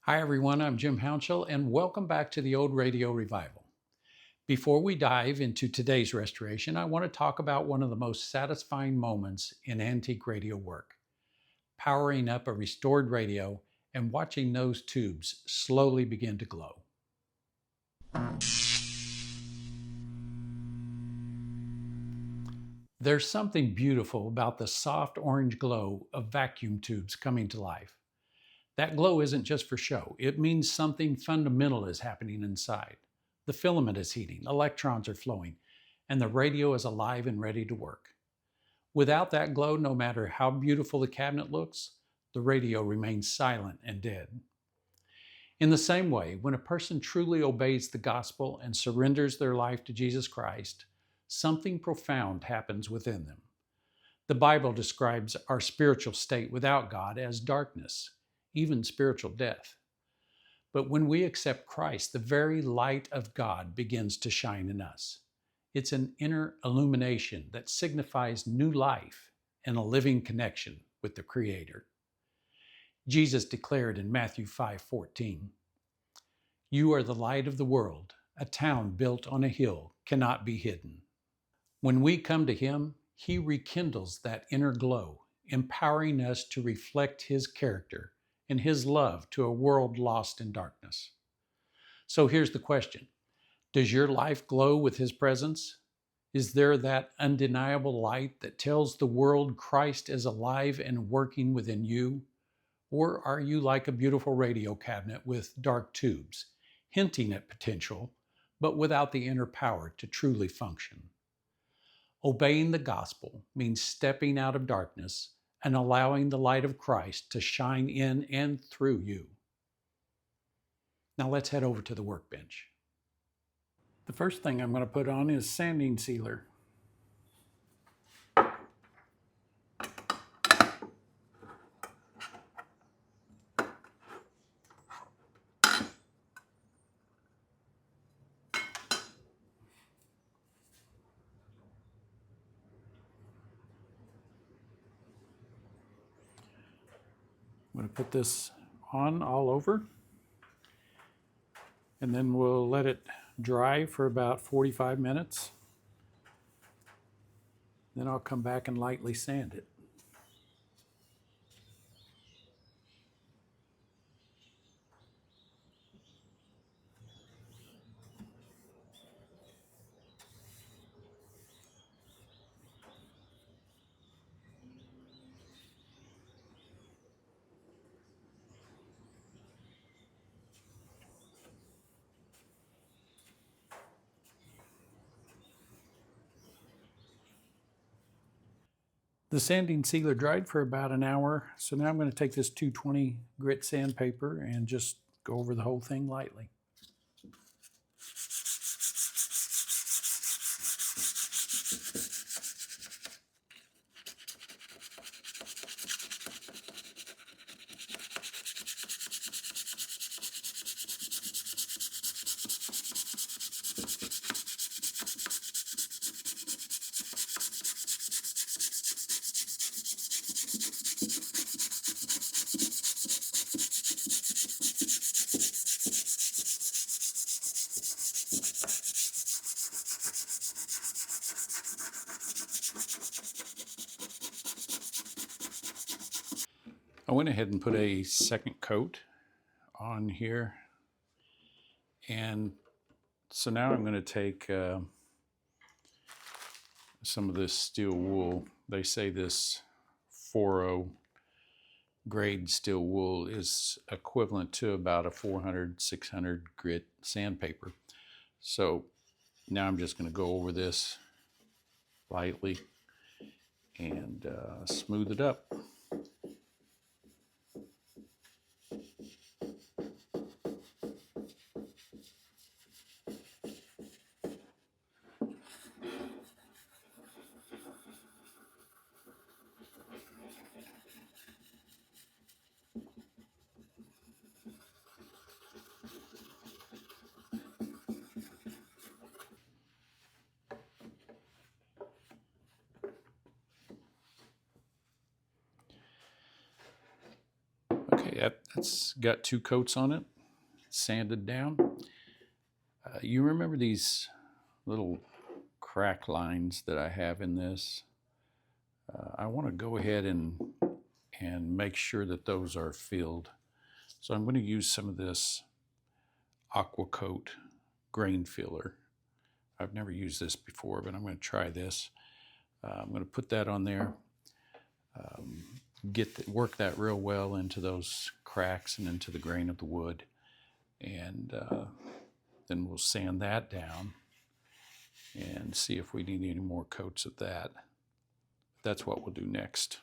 Hi, everyone. I'm Jim Hounshell, and welcome back to the Old Radio Revival. Before we dive into today's restoration, I want to talk about one of the most satisfying moments in antique radio work: powering up a restored radio and watching those tubes slowly begin to glow. There's something beautiful about the soft orange glow of vacuum tubes coming to life. That glow isn't just for show, it means something fundamental is happening inside. The filament is heating, electrons are flowing, and the radio is alive and ready to work. Without that glow, no matter how beautiful the cabinet looks, the radio remains silent and dead. In the same way, when a person truly obeys the gospel and surrenders their life to Jesus Christ, something profound happens within them. The Bible describes our spiritual state without God as darkness, even spiritual death. But when we accept Christ, the very light of God begins to shine in us. It's an inner illumination that signifies new life and a living connection with the Creator. Jesus declared in Matthew 5:14, "You are the light of the world. A town built on a hill cannot be hidden." When we come to Him, He rekindles that inner glow, empowering us to reflect His character and His love to a world lost in darkness. So here's the question: does your life glow with His presence? Is there that undeniable light that tells the world Christ is alive and working within you? Or are you like a beautiful radio cabinet with dark tubes, hinting at potential, but without the inner power to truly function? Obeying the gospel means stepping out of darkness and allowing the light of Christ to shine in and through you. Now let's head over to the workbench. The first thing I'm going to put on is sanding sealer. I'm going to put this on all over, and then we'll let it dry for about 45 minutes. Then I'll come back and lightly sand it. The sanding sealer dried for about an hour, so now I'm going to take this 220 grit sandpaper and just go over the whole thing lightly. I went ahead and put a second coat on here, and so now I'm going to take some of this steel wool. They say this 4.0 grade steel wool is equivalent to about a 400, 600 grit sandpaper. So now I'm just going to go over this lightly and smooth it up. Yep, that's got 2 coats on it, sanded down. You remember these little crack lines that I have in this? I want to go ahead and make sure that those are filled. So I'm going to use some of this Aqua Coat grain filler. I've never used this before, but I'm going to try this. I'm going to put that on there, work that real well into those cracks and into the grain of the wood, and then we'll sand that down and see if we need any more coats of that. That's what we'll do next.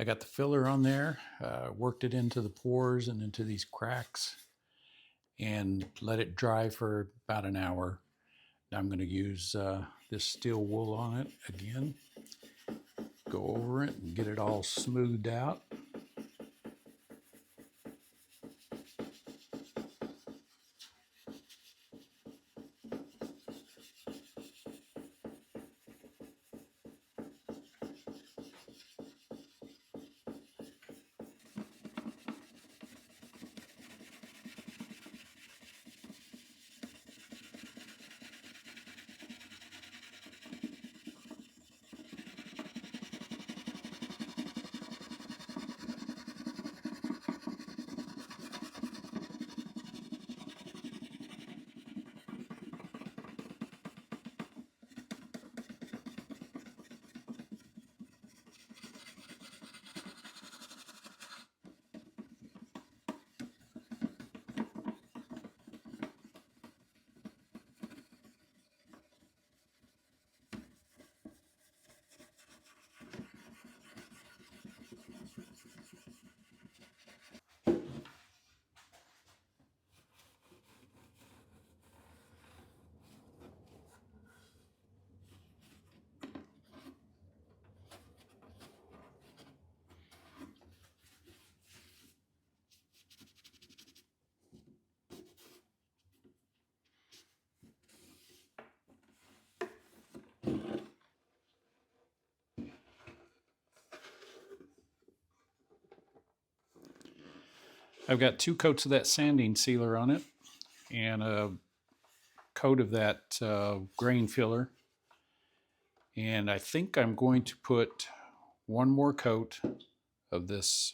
I got the filler on there, worked it into the pores and into these cracks, and let it dry for about an hour. Now I'm going to use this steel wool on it again, go over it and get it all smoothed out. I've got 2 coats of that sanding sealer on it and a coat of that grain filler. And I think I'm going to put 1 more coat of this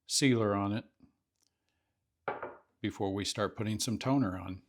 sealer on it before we start putting some toner on.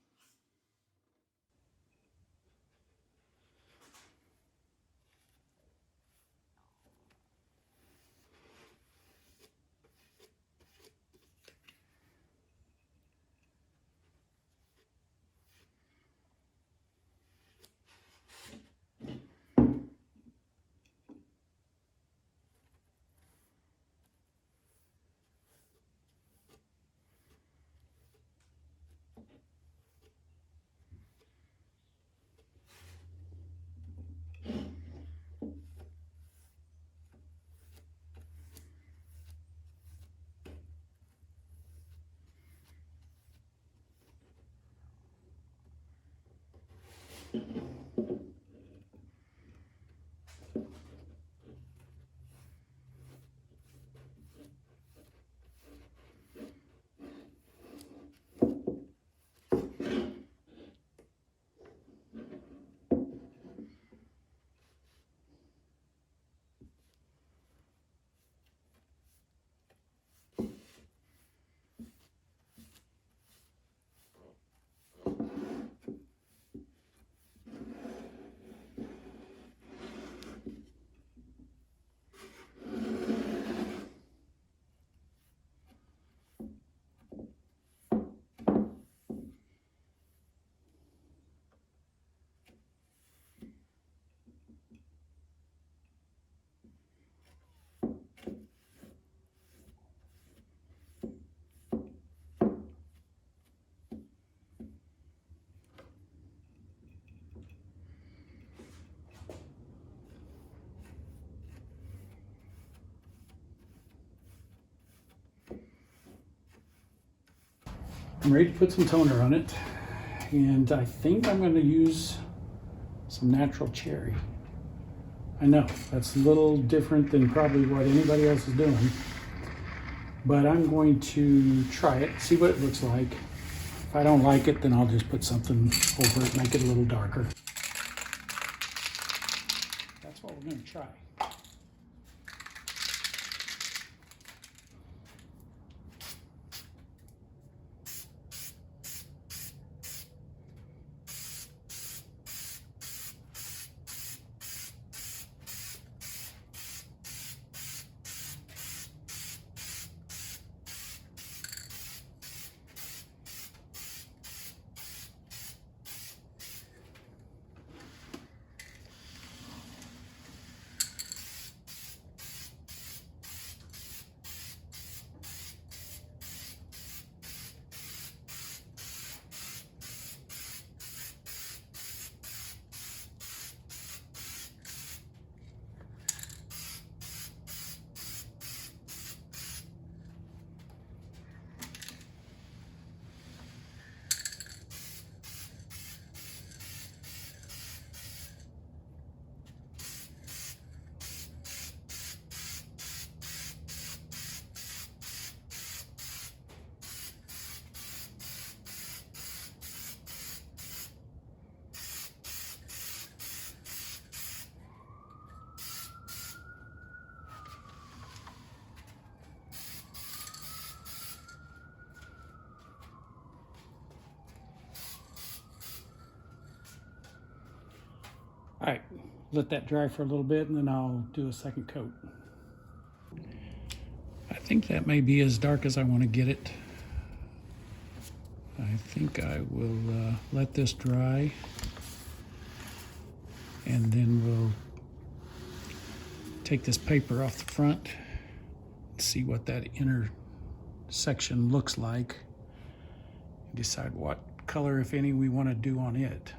I'm ready to put some toner on it, and I think I'm going to use some natural cherry. I know that's a little different than probably what anybody else is doing, but I'm going to try it, see what it looks like. If I don't like it, then I'll just put something over it, make it a little darker. That's what we're going to try. All right, let that dry for a little bit and then I'll do a second coat. I think that may be as dark as I want to get it. I think I will let this dry, and then we'll take this paper off the front, see what that inner section looks like, decide what color, if any, we want to do on it.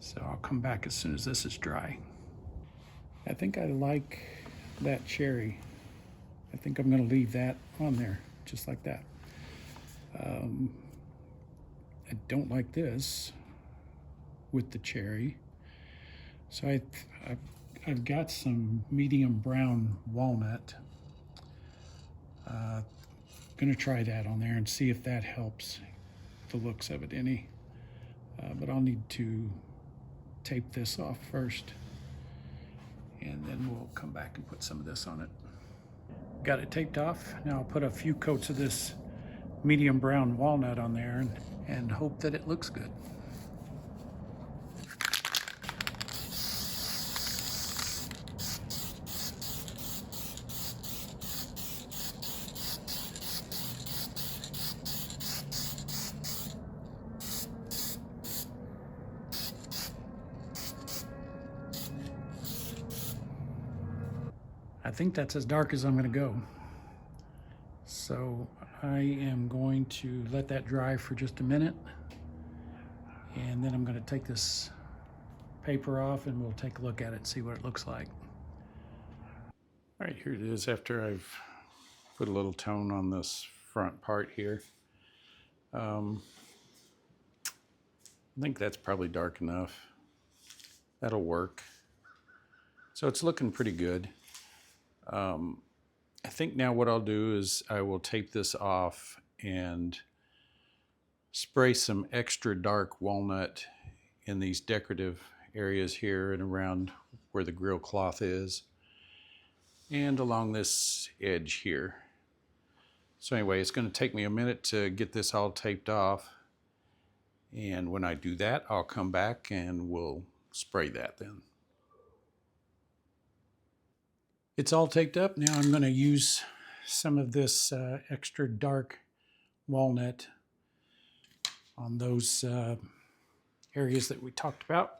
So I'll come back as soon as this is dry. I think I like that cherry. I think I'm going to leave that on there, just like that. I don't like this with the cherry. So I've got some medium brown walnut. Gonna try that on there and see if that helps the looks of it any. But I'll need to tape this off first, and then we'll come back and put some of this on it. Got it taped off. Now I'll put a few coats of this medium brown walnut on there and hope that it looks good. I think that's as dark as I'm going to go. So I am going to let that dry for just a minute, and then I'm going to take this paper off and we'll take a look at it and see what it looks like. All right, here it is after I've put a little tone on this front part here. I think that's probably dark enough. That'll work. So it's looking pretty good. I think now what I'll do is I will tape this off and spray some extra dark walnut in these decorative areas here and around where the grill cloth is, and along this edge here. So anyway, it's going to take me a minute to get this all taped off, and when I do that, I'll come back and we'll spray that then. It's all taped up. Now I'm going to use some of this extra dark walnut on those areas that we talked about.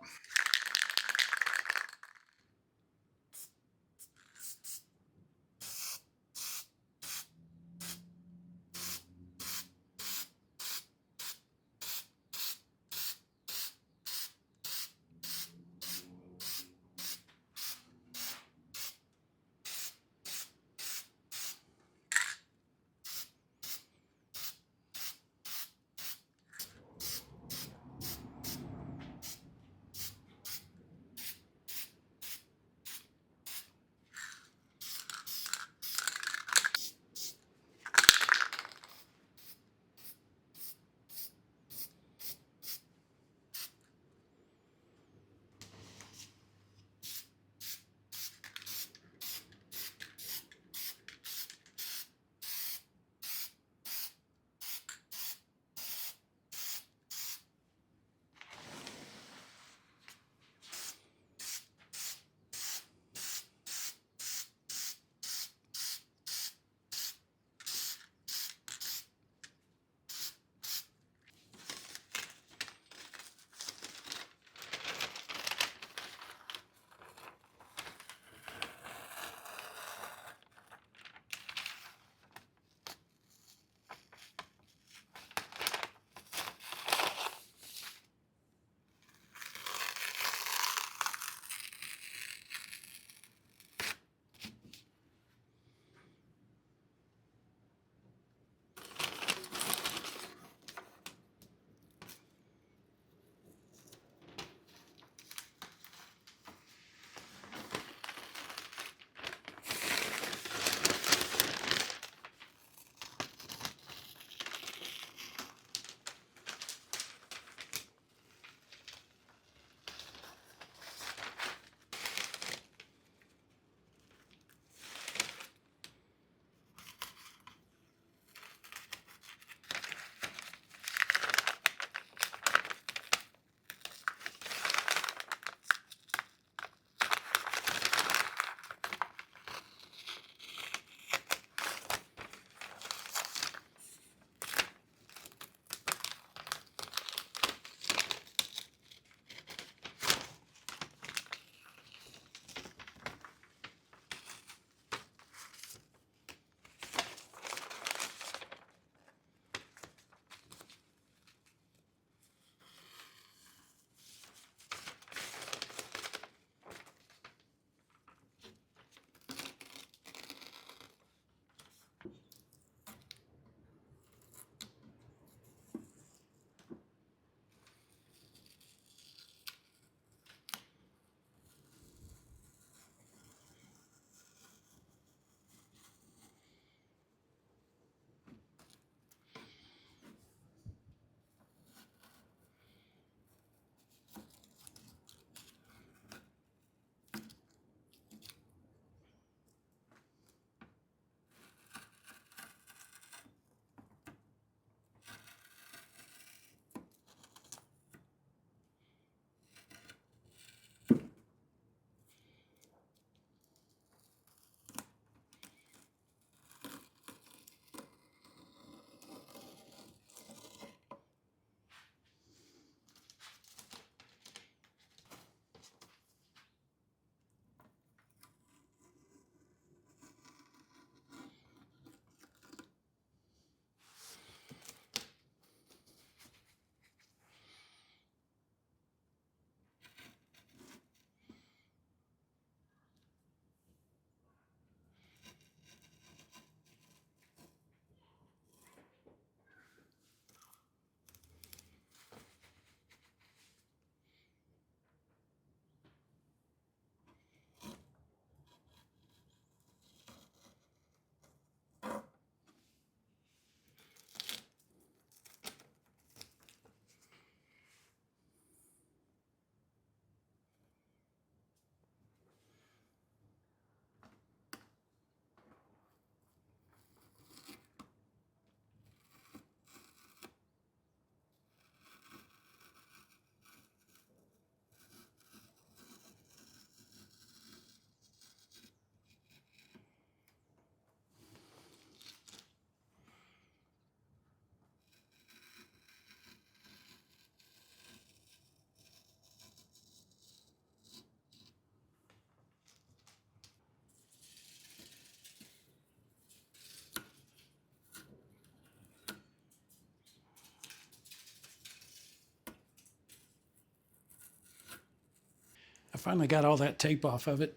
finally got all that tape off of it,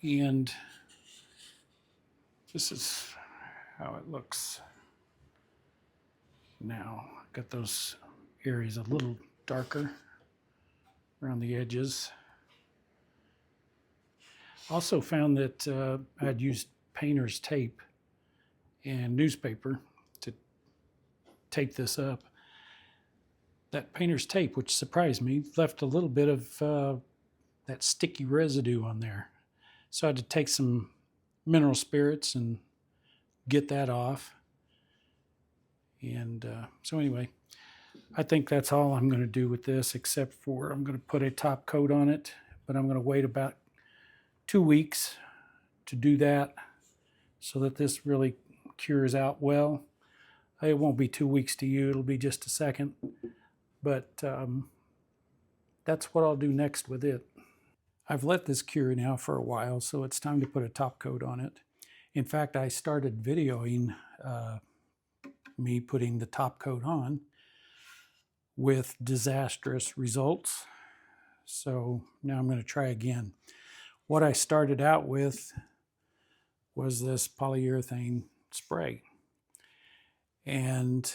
and this is how it looks now. Got those areas a little darker around the edges. Also found that I'd used painter's tape and newspaper to tape this up. That painter's tape, which surprised me, left a little bit of that sticky residue on there. So I had to take some mineral spirits and get that off. And so anyway, I think that's all I'm going to do with this, except for I'm going to put a top coat on it, but I'm going to wait about 2 weeks to do that so that this really cures out well. It won't be 2 weeks to you, it'll be just a second, but that's what I'll do next with it. I've let this cure now for a while, so it's time to put a top coat on it. In fact, I started videoing me putting the top coat on with disastrous results. So now I'm going to try again. What I started out with was this polyurethane spray. And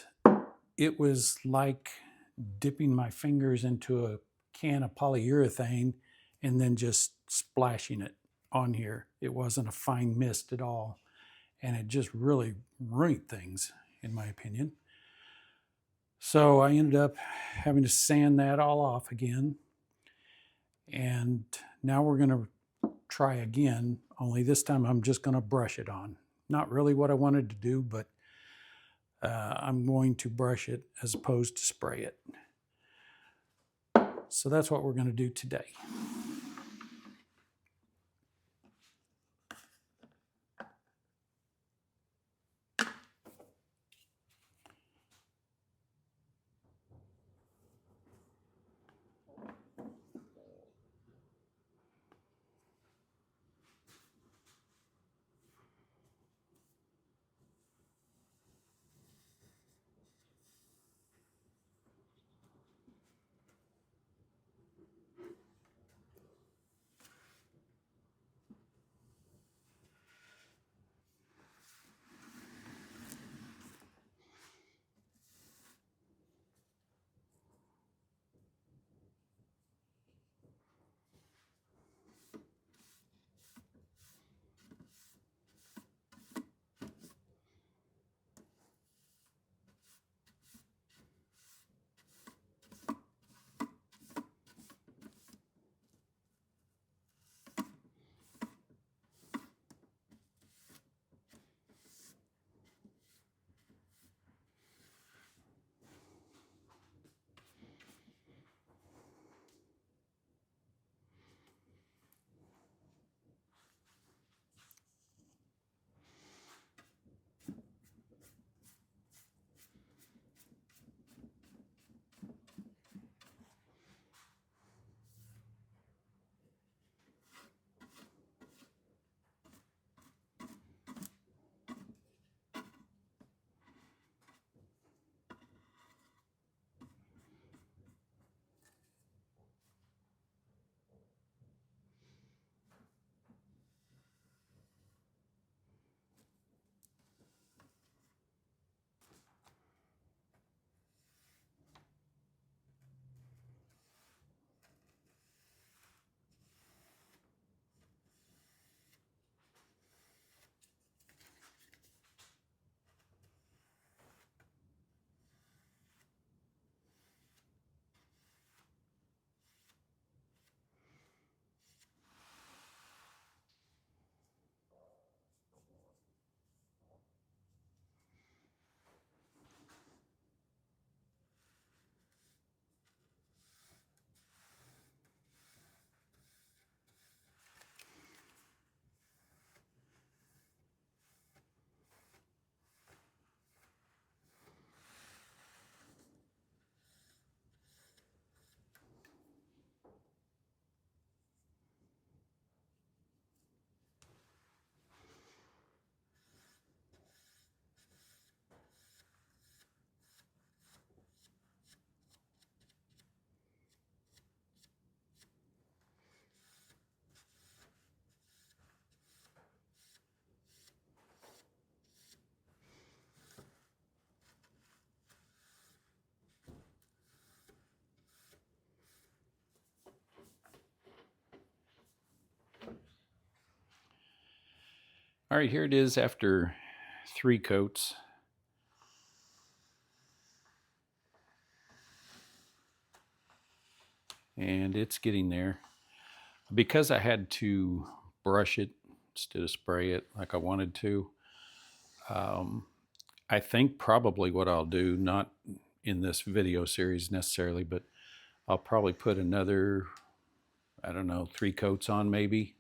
it was like dipping my fingers into a can of polyurethane and then just splashing it on here. It wasn't a fine mist at all. And it just really ruined things, in my opinion. So I ended up having to sand that all off again. And now we're going to try again, only this time I'm just going to brush it on. Not really what I wanted to do, but I'm going to brush it as opposed to spray it. So that's what we're going to do today. All right, here it is after 3 coats. And it's getting there. Because I had to brush it instead of spray it like I wanted to, I think probably what I'll do, not in this video series necessarily, but I'll probably put another, I don't know, 3 coats on maybe.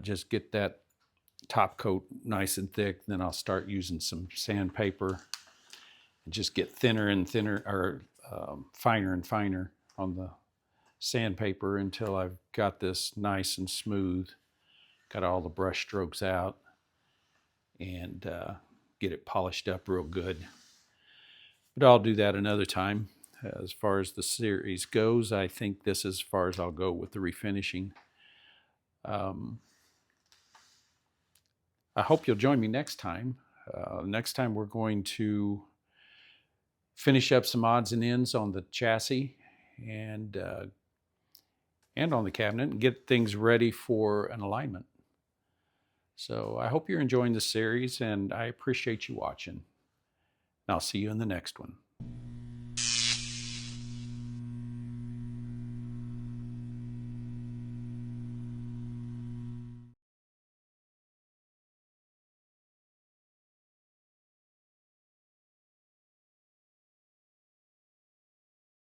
Just get that top coat nice and thick. Then I'll start using some sandpaper and just get thinner and thinner, or finer and finer on the sandpaper until I've got this nice and smooth, got all the brush strokes out, and get it polished up real good. But I'll do that another time. As far as the series goes, I think this is as far as I'll go with the refinishing. I hope you'll join me next time. Next time we're going to finish up some odds and ends on the chassis and on the cabinet and get things ready for an alignment. So I hope you're enjoying the series, and I appreciate you watching. And I'll see you in the next one.